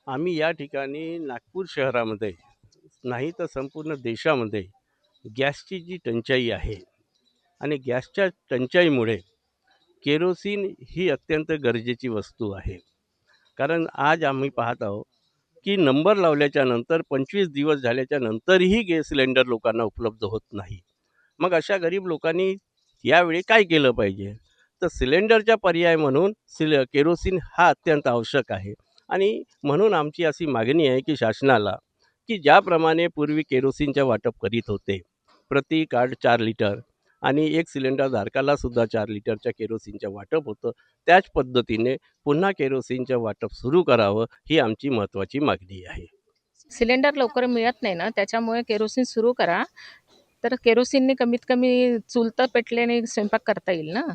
आम्ही या ठिकाणी नागपूर शहरामध्ये नाही तर संपूर्ण देशामध्ये गॅसची जी टंचाई आहे आणि गॅसच्या टंचाईमुळे केरोसिन ही अत्यंत गरजेची वस्तू आहे. कारण आज आम्ही पाहत आहोत की नंबर लावल्याच्या नंतर 25 दिवस झाल्याच्या नंतरही गॅस सिलेंडर लोकांना उपलब्ध होत नाही. मग अशा गरीब लोकांनी यावेळी काय केलं पाहिजे? तर सिलेंडरचा पर्याय म्हणून केरोसिन हा अत्यंत आवश्यक आहे. आणि म्हणून आमची अशी मागणी आहे की शासनाला, की ज्याप्रमाणे पूर्वी केरोसिनचं वाटप करीत होते, प्रति कार्ड 4 लिटर आणि एक सिलेंडर धारकाला सुद्धा 4 लिटरच्या केरोसिनचं वाटप होतं, त्याच पद्धतीने पुन्हा केरोसिनचं वाटप सुरू करावं, ही आमची महत्त्वाची मागणी आहे. सिलेंडर लवकर मिळत नाही ना, त्याच्यामुळे केरोसिन सुरू करा. तर केरोसिनने कमीत कमी चूल तर पेटल्याने स्वयंपाक करता येईल ना.